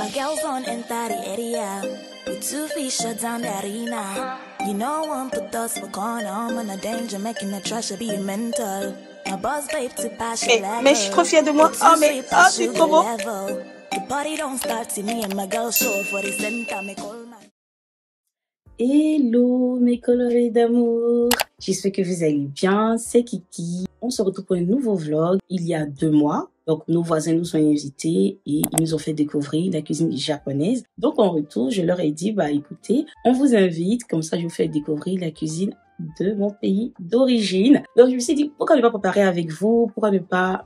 my girls on enter the area. With 2 feet shut down the arena. You know one put us for corner. I'm in a danger making the trash be mental. My boss babe to pass your level. Mais je suis trop fière de moi. Oh mais c'est trop beau. The party don't start till me and my girl show for the center. Me call man. Hello mes colorés d'amour. J'espère que vous allez bien. C'est Kiki. On se retrouve pour un nouveau vlog il y a 2 mois. Donc, nos voisins nous ont invités et ils nous ont fait découvrir la cuisine japonaise. Donc, en retour, je leur ai dit, bah, écoutez, on vous invite, comme ça, je vous fais découvrir la cuisine de mon pays d'origine. Donc, je me suis dit, pourquoi ne pas préparer avec vous? Pourquoi ne pas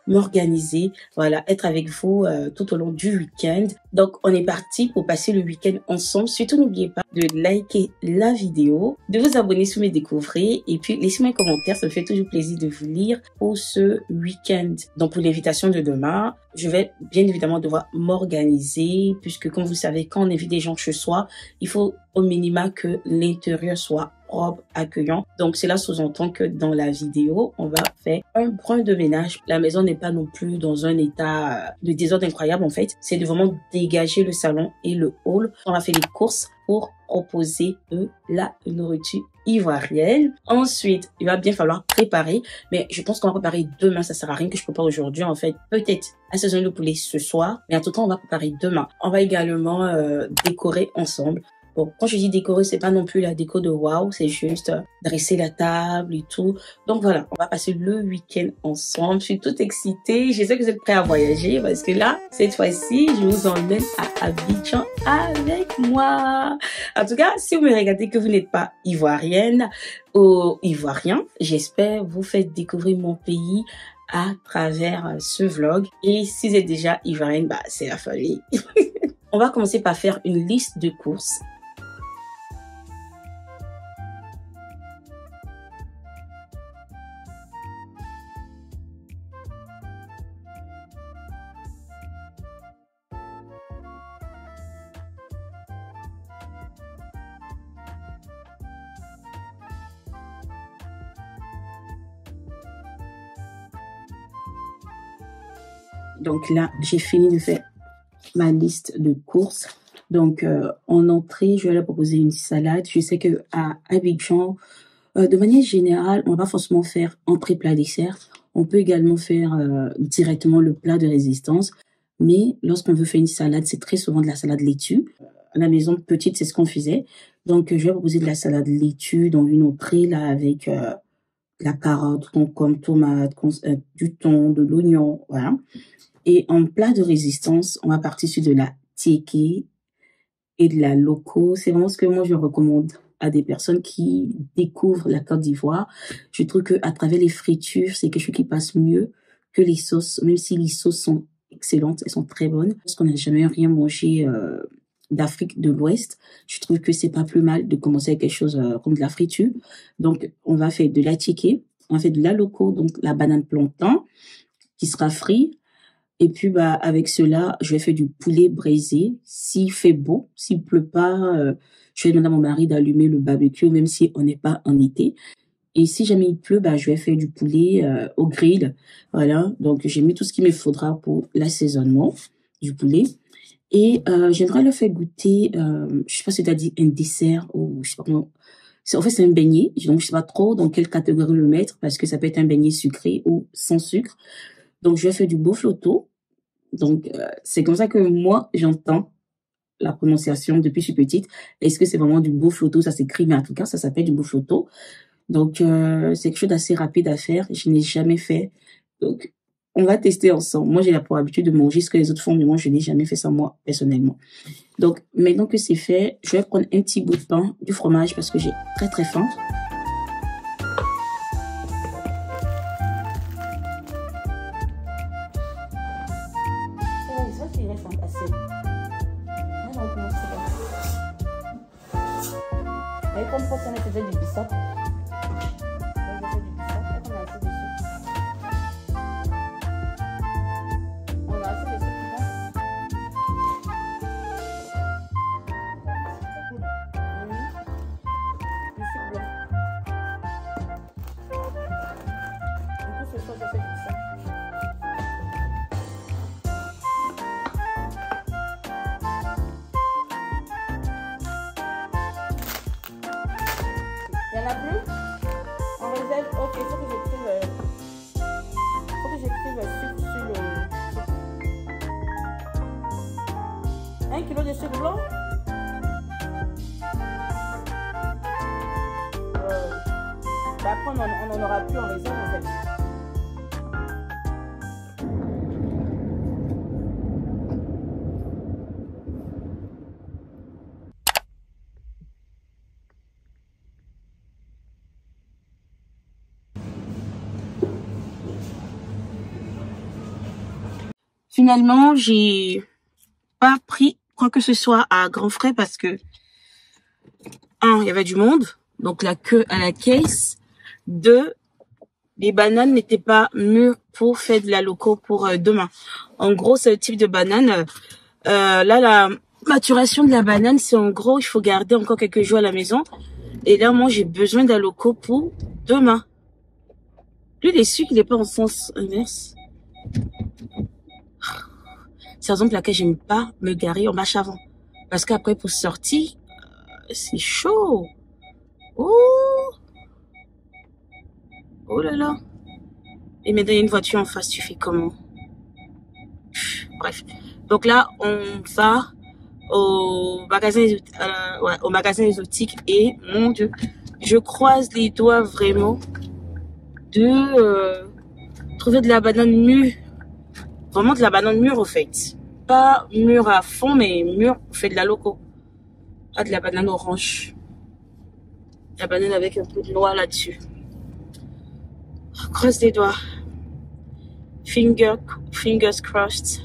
m'organiser, voilà, être avec vous tout au long du week-end. Donc, on est parti pour passer le week-end ensemble. Surtout, n'oubliez pas de liker la vidéo, de vous abonner si vous me découvrez et puis laissez-moi un commentaire, ça me fait toujours plaisir de vous lire pour ce week-end. Donc, pour l'invitation de demain, je vais bien évidemment devoir m'organiser puisque, comme vous savez, quand on invite des gens chez soi, il faut au minima que l'intérieur soit propre, accueillant. Donc, cela sous-entend que dans la vidéo, on va faire un brin de ménage. La maison n'est pas non plus dans un état de désordre incroyable, en fait. C'est de vraiment dégager le salon et le hall. On va faire les courses pour proposer de la nourriture ivoirienne. Ensuite, il va bien falloir préparer, mais je pense qu'on va préparer demain. Ça sert à rien que je prépare aujourd'hui, en fait. Peut-être assaisonner le poulet ce soir, mais en tout cas, on va préparer demain. On va également décorer ensemble. Bon, quand je dis décorer, c'est pas non plus la déco de waouh, c'est juste dresser la table et tout. Donc voilà, on va passer le week-end ensemble. Je suis toute excitée. J'espère que vous êtes prêts à voyager parce que là, cette fois-ci, je vous emmène à Abidjan avec moi. En tout cas, si vous me regardez que vous n'êtes pas ivoirienne ou ivoirien, j'espère vous faire découvrir mon pays à travers ce vlog. Et si vous êtes déjà ivoirienne, bah, c'est la folie. On va commencer par faire une liste de courses. Donc là, j'ai fini de faire ma liste de courses. Donc, en entrée, je vais leur proposer une salade. Je sais que à Abidjan, de manière générale, on va pas forcément faire entrée, plat, dessert. On peut également faire directement le plat de résistance. Mais lorsqu'on veut faire une salade, c'est très souvent de la salade laitue. À la maison petite, c'est ce qu'on faisait. Donc, je vais proposer de la salade laitue dans une entrée là avec la carotte, concombre, tomate, du thon, de l'oignon, voilà. Et en plat de résistance, on va partir sur de la tiéké et de la loco. C'est vraiment ce que moi je recommande à des personnes qui découvrent la Côte d'Ivoire. Je trouve que à travers les fritures, c'est quelque chose qui passe mieux que les sauces, même si les sauces sont excellentes, elles sont très bonnes. Parce qu'on n'a jamais rien mangé d'Afrique de l'Ouest, je trouve que c'est pas plus mal de commencer avec quelque chose comme de la friture. Donc, on va faire de la tiéké, on va faire de la loco, donc la banane plantain qui sera frit. Et puis, bah, avec cela, je vais faire du poulet braisé. S'il fait beau, s'il pleut pas, je vais demander à mon mari d'allumer le barbecue, même si on n'est pas en été. Et si jamais il pleut, bah, je vais faire du poulet au grill. Voilà. Donc, j'ai mis tout ce qu'il me faudra pour l'assaisonnement du poulet. Et j'aimerais le faire goûter, je sais pas si tu as dit un dessert ou je sais pas comment. En fait, c'est un beignet. Donc, je sais pas trop dans quelle catégorie le mettre parce que ça peut être un beignet sucré ou sans sucre. Donc, je vais faire du bofloto. Donc, c'est comme ça que moi, j'entends la prononciation depuis que je suis petite. Est-ce que c'est vraiment du bofloto? Ça s'écrit, mais en tout cas, ça s'appelle du bofloto. Donc, c'est quelque chose d'assez rapide à faire. Je n'ai jamais fait. Donc, on va tester ensemble. Moi, j'ai pour habitude de manger ce que les autres font, mais moi, je n'ai jamais fait ça, moi, personnellement. Donc, maintenant que c'est fait, je vais prendre un petit bout de pain, du fromage, parce que j'ai très, très faim. Comme ça, on faisait du bissap. Il n'y en a plus? On réserve. Ok, il faut que j'écrive. Faut que j'écrive sucre sur le. 1 kilo de sucre blanc? Bah après, on n'en aura plus en réserve en fait. Finalement, j'ai pas pris quoi que ce soit à grands frais parce que, un, il y avait du monde, donc la queue à la caisse. Deux, les bananes n'étaient pas mûres pour faire de la loco pour demain. En gros, c'est le type de banane. Là, la maturation de la banane, c'est en gros, il faut garder encore quelques jours à la maison. Et là, moi, j'ai besoin d'un loco pour demain. Lui, les sucres, il n'est pas en sens inverse. C'est la raison pour laquelle j'aime pas me garer en marche avant. Parce qu'après, pour sortir, c'est chaud. Oh! Oh là là. Et maintenant, il y a une voiture en face, tu fais comment? Bref. Donc là, on va au magasin, au magasin exotique et, mon Dieu, je croise les doigts vraiment de trouver de la banane mûre. Vraiment de la banane mûre, au fait. Pas mûre à fond, mais mûre, on fait de la loco. Pas de la banane orange. La banane avec un peu de noix là-dessus. Croise les doigts. Fingers crossed.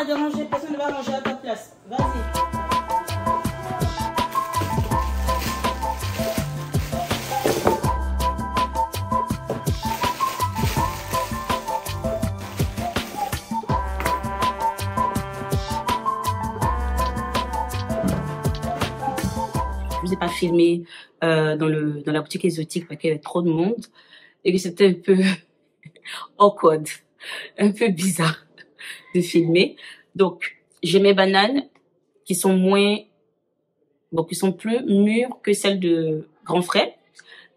De manger, personne ne va manger à ta place. Vas-y. Je vous ai pas filmé dans la boutique exotique parce qu'il y avait trop de monde et que c'était un peu awkward, un peu bizarre de filmer. Donc, j'ai mes bananes qui sont qui sont plus mûres que celles de Grand Frais,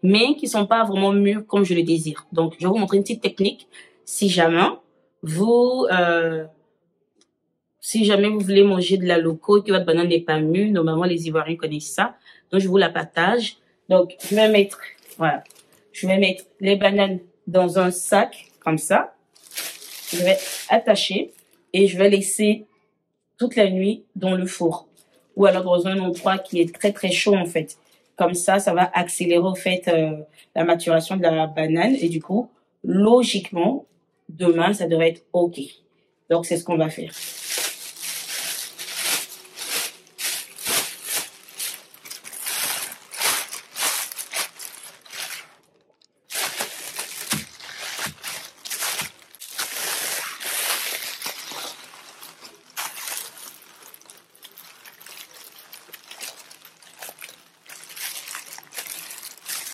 mais qui sont pas vraiment mûres comme je le désire. Donc, je vais vous montrer une petite technique. Si jamais vous voulez manger de la loco et que votre banane n'est pas mûre, normalement les Ivoiriens connaissent ça. Donc, je vous la partage. Donc, je vais mettre, voilà, je vais mettre les bananes dans un sac, comme ça. Je vais attacher et je vais laisser toute la nuit dans le four. Ou alors dans un endroit qui est très très chaud en fait. Comme ça va accélérer en fait la maturation de la banane. Et du coup, logiquement, demain, ça devrait être OK. Donc, c'est ce qu'on va faire.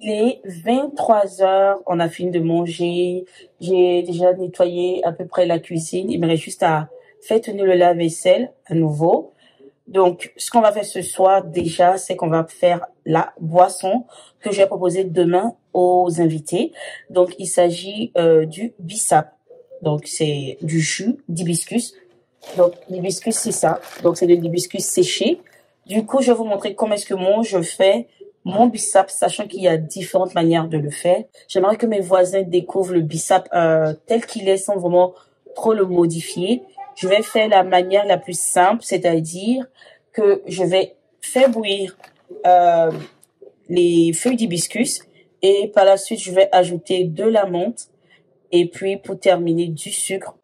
Les 23 heures, on a fini de manger. J'ai déjà nettoyé à peu près la cuisine. Il me reste juste à faire tourner le lave-vaisselle à nouveau. Donc, ce qu'on va faire ce soir déjà, c'est qu'on va faire la boisson que je vais proposer demain aux invités. Donc, il s'agit du bissap. Donc, c'est du jus d'hibiscus. Donc, l'hibiscus, c'est ça. Donc, c'est de l'hibiscus séché. Du coup, je vais vous montrer comment est-ce que moi, je fais mon bissap, sachant qu'il y a différentes manières de le faire. J'aimerais que mes voisins découvrent le bissap tel qu'il est, sans vraiment trop le modifier. Je vais faire la manière la plus simple, c'est-à-dire que je vais faire bouillir les feuilles d'hibiscus et par la suite, je vais ajouter de la menthe et puis pour terminer, du sucre.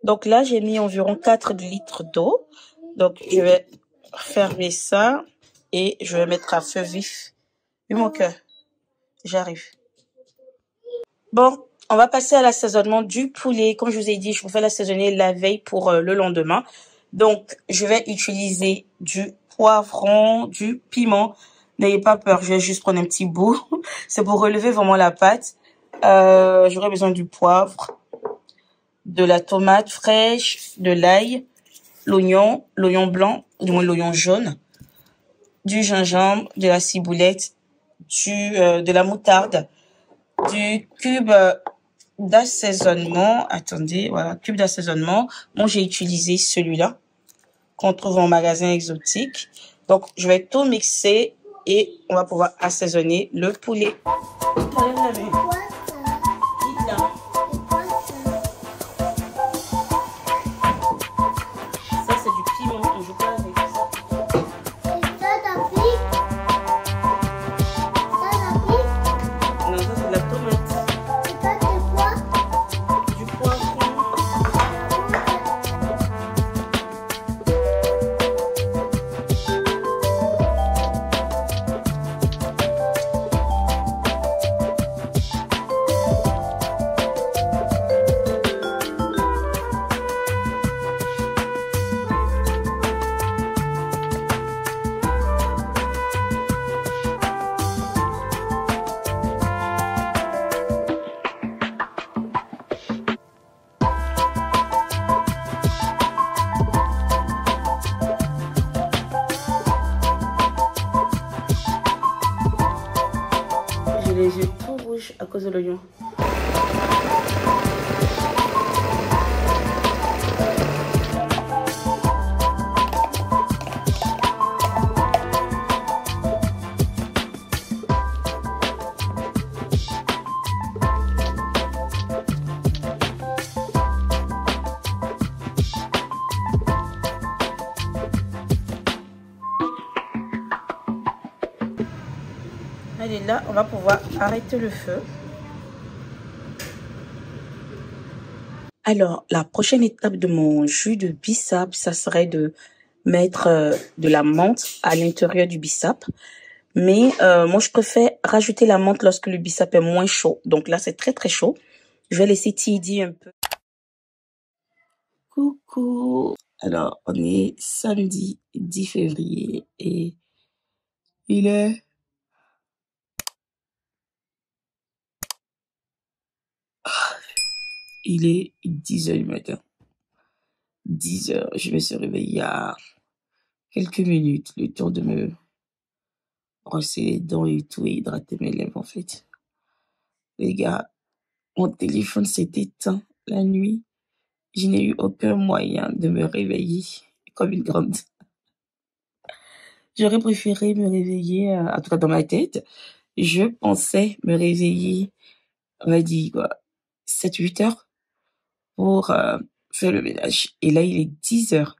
Donc là, j'ai mis environ 4 litres d'eau. Donc, je vais fermer ça et je vais mettre à feu vif. Oui, mon cœur, j'arrive. Bon, on va passer à l'assaisonnement du poulet. Comme je vous ai dit, je vous fais l'assaisonner la veille pour le lendemain. Donc, je vais utiliser du poivron, du piment. N'ayez pas peur, je vais juste prendre un petit bout. C'est pour relever vraiment la pâte. J'aurai besoin du poivre, de la tomate fraîche, de l'ail, l'oignon blanc, du moins l'oignon jaune, du gingembre, de la ciboulette, de la moutarde, du cube d'assaisonnement. Attendez, voilà, cube d'assaisonnement. Moi, j'ai utilisé celui-là qu'on trouve en magasin exotique. Donc, je vais tout mixer et on va pouvoir assaisonner le poulet. J'ai les yeux tout rouges à cause de l'oignon. Allez, là, on va pouvoir arrêter le feu. Alors, la prochaine étape de mon jus de bissap, ça serait de mettre de la menthe à l'intérieur du bissap. Mais moi, je préfère rajouter la menthe lorsque le bissap est moins chaud. Donc là, c'est très, très chaud. Je vais laisser tiédir un peu. Coucou. Alors, on est samedi 10 février et il est... Il est 10 heures du matin. 10 heures. Je vais se réveiller à quelques minutes, le temps de me brosser les dents et tout, et hydrater mes lèvres, en fait. Les gars, mon téléphone s'est éteint la nuit. Je n'ai eu aucun moyen de me réveiller comme une grande. J'aurais préféré me réveiller, en tout cas dans ma tête, je pensais me réveiller, on va dire quoi, 7-8 heures pour faire le ménage. Et là, il est 10 heures.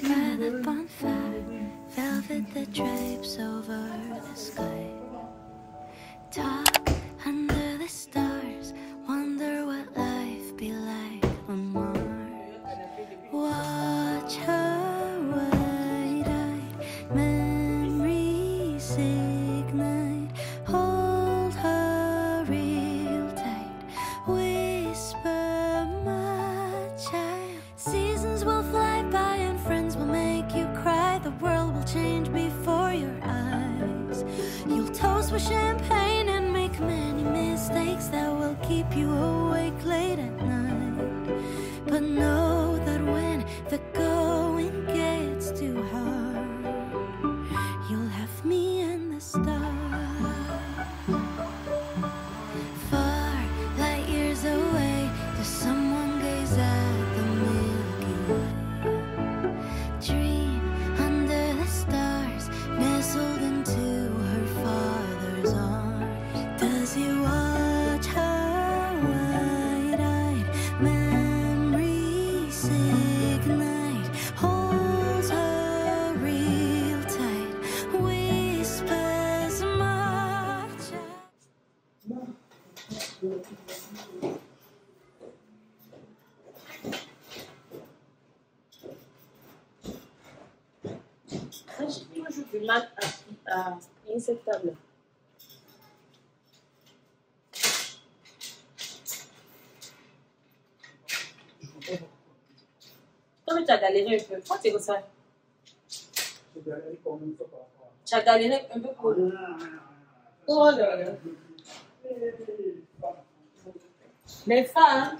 By the bonfire, velvet that drapes over the sky. Talk under the stars, wonder what life be like on Mars. Watch her wide-eyed memories ignite. Hold her real tight, whisper my child. Seasons will fly by and friends will make you cry. The world will change before your eyes. You'll toast with champagne and make many mistakes that will keep you awake late at night. But know that when the going gets too hard, you'll have me and the stars. Far light years away, does someone gaze at the Milky Way? Dream under the stars, nestled into her father's arms. Does he watch her wide-eyed memories ignite? Holds her real tight, whispers my child. Moi, je fais mal à cette table. Toi, mais tu as galéré un peu. Pourquoi tu es comme ça? Tu as galéré un peu pour... Oh là là. Les femmes.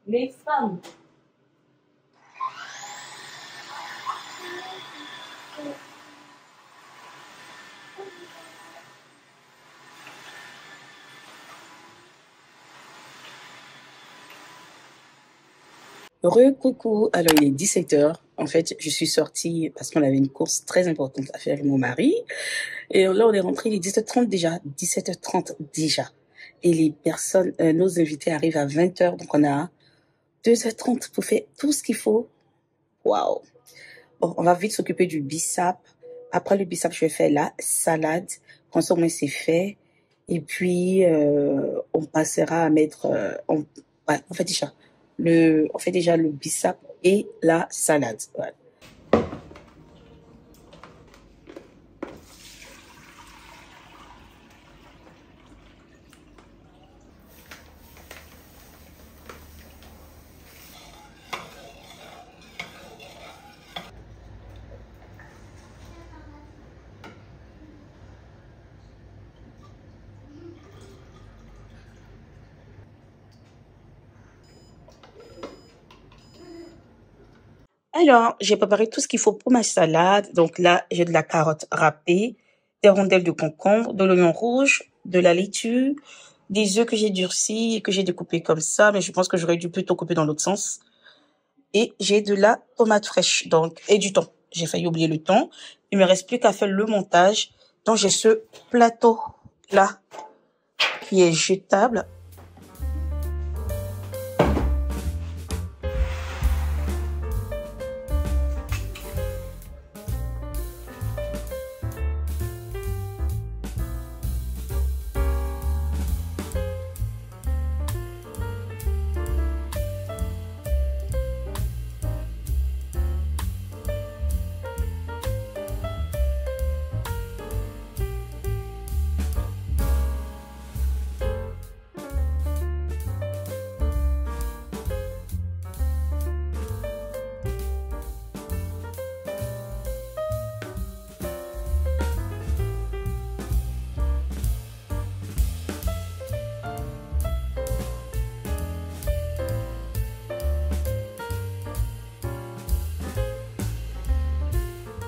Les femmes. Coucou, alors il est 17 heures. En fait, je suis sortie parce qu'on avait une course très importante à faire avec mon mari. Et là, on est rentré, il est 17h30 déjà. 17h30 déjà. Et les personnes, nos invités arrivent à 20h. Donc, on a 2h30 pour faire tout ce qu'il faut. Waouh. Bon, on va vite s'occuper du bissap. Après le bissap, je vais faire la salade. Comme ça, au moins, c'est fait. Et puis, on passera à mettre... on fait déjà le bissap et la salade. Voilà. Alors, j'ai préparé tout ce qu'il faut pour ma salade. Donc là, j'ai de la carotte râpée, des rondelles de concombre, de l'oignon rouge, de la laitue, des œufs que j'ai durcis et que j'ai découpés comme ça, mais je pense que j'aurais dû plutôt couper dans l'autre sens. Et j'ai de la tomate fraîche, donc, et du thon. J'ai failli oublier le thon. Il me reste plus qu'à faire le montage. Donc, j'ai ce plateau-là qui est jetable.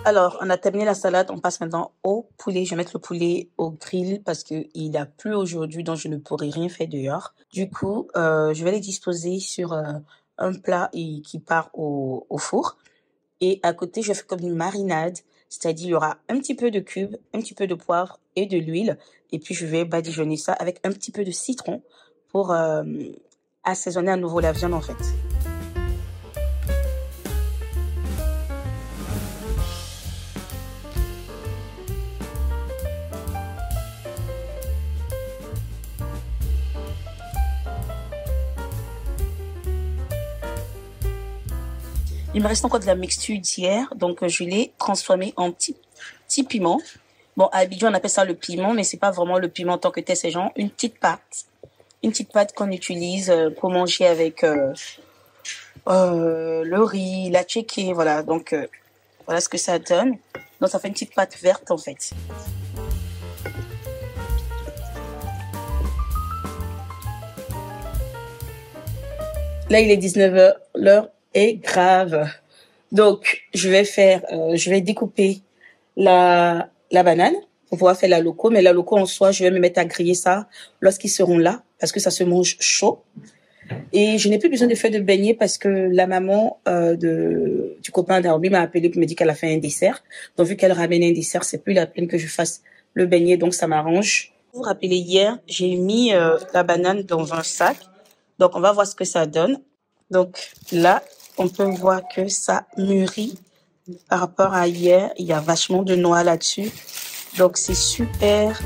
Alors, on a terminé la salade, on passe maintenant au poulet. Je vais mettre le poulet au grill parce qu'il a plu aujourd'hui, donc je ne pourrai rien faire dehors. Du coup, je vais les disposer sur un plat qui part au four. Et à côté, je fais comme une marinade, c'est-à-dire il y aura un petit peu de cubes, un petit peu de poivre et de l'huile. Et puis, je vais badigeonner ça avec un petit peu de citron pour assaisonner à nouveau la viande en fait. Il me reste encore de la mixture d'hier, donc je l'ai transformé en petits piments. Bon, à Abidjan, on appelle ça le piment, mais c'est pas vraiment le piment en tant que tel, c'est genre une petite pâte. Une petite pâte qu'on utilise pour manger avec le riz, la tchéké, voilà. Donc, voilà ce que ça donne. Donc, ça fait une petite pâte verte, en fait. Là, il est 19h, l'heure est grave. Donc, je vais découper la banane pour pouvoir faire la loco. Mais la loco en soi, je vais me mettre à griller ça lorsqu'ils seront là parce que ça se mange chaud. Et je n'ai plus besoin de faire de beignet parce que la maman du copain d'Arby m'a appelé pour me dire qu'elle a fait un dessert. Donc, vu qu'elle ramène un dessert, c'est plus la peine que je fasse le beignet. Donc, ça m'arrange. Vous vous rappelez, hier, j'ai mis la banane dans un sac. Donc, on va voir ce que ça donne. Donc, là, on peut voir que ça mûrit par rapport à hier. Il y a vachement de noix là-dessus. Donc, c'est super.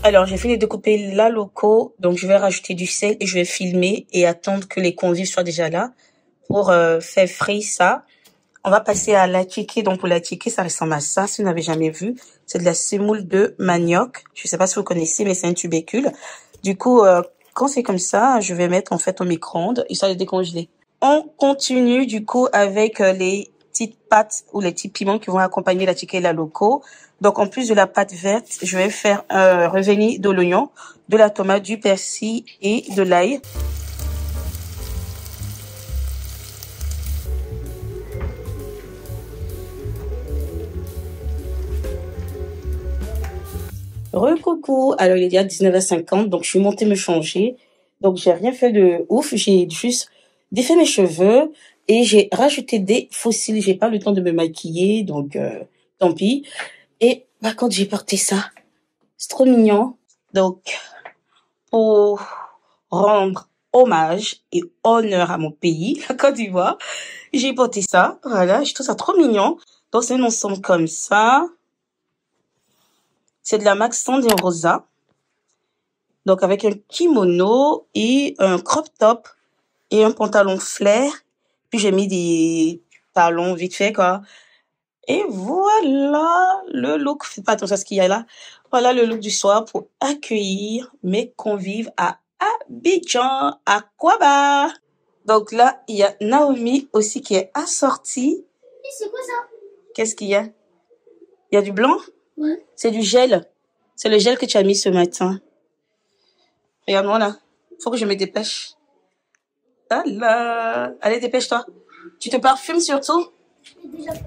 Alors, j'ai fini de couper la loco, donc je vais rajouter du sel et je vais filmer et attendre que les convives soient déjà là pour faire frire ça. On va passer à la tchéké. Donc, pour la tchéké, ça ressemble à ça, si vous n'avez jamais vu. C'est de la semoule de manioc. Je sais pas si vous connaissez, mais c'est un tubécule. Du coup, quand c'est comme ça, je vais mettre en fait au micro-ondes, histoire de décongeler. On continue du coup avec les petites pâtes ou les petits piments qui vont accompagner la tchéké et la loco. Donc, en plus de la pâte verte, je vais faire revenir de l'oignon, de la tomate, du persil et de l'ail. Recoucou, alors il est déjà 19h50, donc je suis montée me changer. Donc, j'ai rien fait de ouf, j'ai juste défait mes cheveux et j'ai rajouté des fossiles. J'ai pas le temps de me maquiller, donc tant pis. Et par contre, j'ai porté ça. C'est trop mignon. Donc, pour rendre hommage et honneur à mon pays, la Côte d'Ivoire, j'ai porté ça. Voilà, je trouve ça trop mignon. Donc, c'est un ensemble comme ça. C'est de la marque Sandé Rosa. Donc, avec un kimono et un crop top et un pantalon flair. Puis, j'ai mis des talons vite fait, quoi. Et voilà le look. Faites pas attention à ce qu'il y a là. Voilà le look du soir pour accueillir mes convives à Abidjan, à Kwaba. Donc là, il y a Naomi aussi qui est assortie. Et c'est quoi ça? Qu'est-ce qu'il y a? Il y a du blanc? Ouais. C'est du gel. C'est le gel que tu as mis ce matin. Regarde-moi là. Faut que je me dépêche. Ah là. Allez, dépêche-toi. Tu te parfumes surtout? J'ai déjà fait.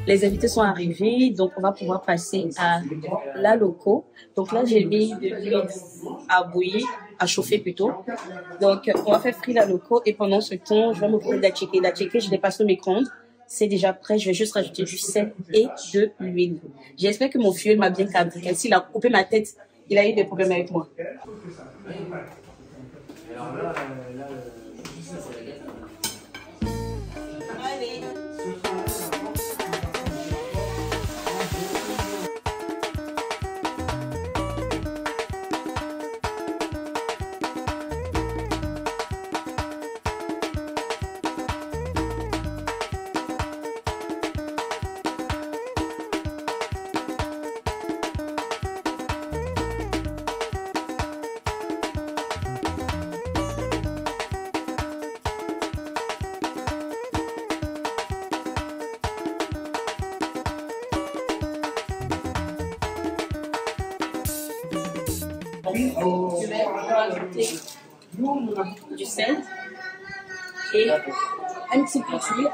Les invités sont arrivés, donc on va pouvoir passer à la loco. Donc là, j'ai mis de l'huile à bouillir, à chauffer plutôt. Donc, on va faire frire la loco et pendant ce temps, je vais m'occuper de la tchéké. La tchéké, je l'ai passée au micro-ondes. C'est déjà prêt. Je vais juste rajouter du sel et de l'huile. J'espère que mon filleul m'a bien cadré. S'il a coupé ma tête, il a eu des problèmes avec moi. Allez. Je vais rajouter du sel et un petit peu d'huile.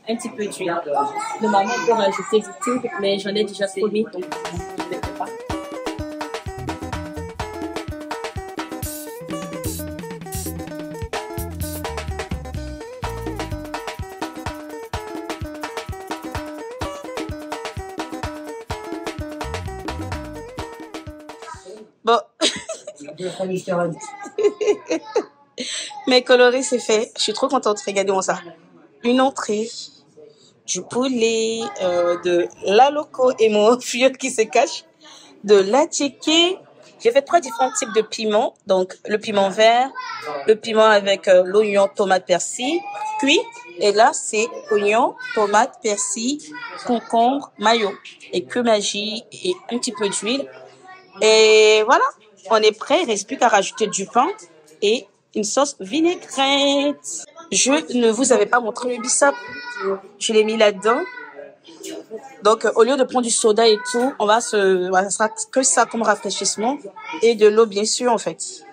Un petit peu d'huile. Normalement, on peut rajouter du thym, mais j'en ai déjà promis, donc je ne le fais pas. Bon. Mes coloris, c'est fait. Je suis trop contente. Regardez-moi ça. Une entrée, du poulet, de la loco et mon filleul qui se cache, de la tchéké. J'ai fait 3 différents types de piments. Donc, le piment vert, le piment avec l'oignon, tomate, persil, cuit. Et là, c'est oignon, tomate, persil, concombre, mayo et que magie et un petit peu d'huile. Et voilà, on est prêt. Il ne reste plus qu'à rajouter du pain et une sauce vinaigrette. Je ne vous avais pas montré le bissap. Je l'ai mis là-dedans. Donc, au lieu de prendre du soda et tout, ça sera que ça comme rafraîchissement et de l'eau, bien sûr, en fait.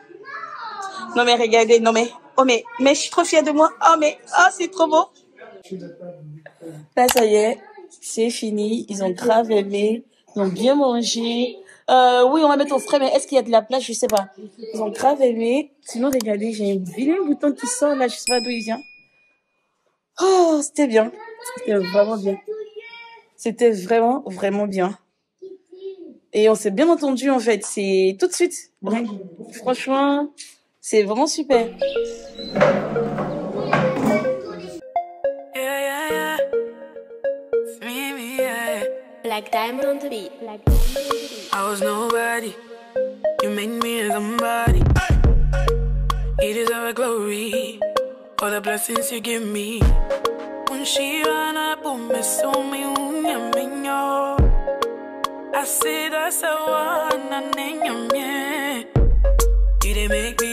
Non, mais regardez, non, mais, oh, mais je suis trop fière de moi. C'est trop beau. Là, ça y est, c'est fini. Ils ont grave aimé. Ils ont bien mangé. Oui, on va mettre au frais, mais est-ce qu'il y a de la place? Je sais pas. Ils ont grave aimé. Sinon, regardez, j'ai un vilain bouton qui sort là, je sais pas d'où il vient. Oh, c'était bien. C'était vraiment bien. C'était vraiment, vraiment bien. Et on s'est bien entendu, en fait. C'est tout de suite. Ouais. Franchement, c'est vraiment super. Black Diamond on the beat. I was nobody, you made me somebody. You deserve glory for the blessings you give me. When she ran up on me, so me, I see that's the one, and you didn't make me.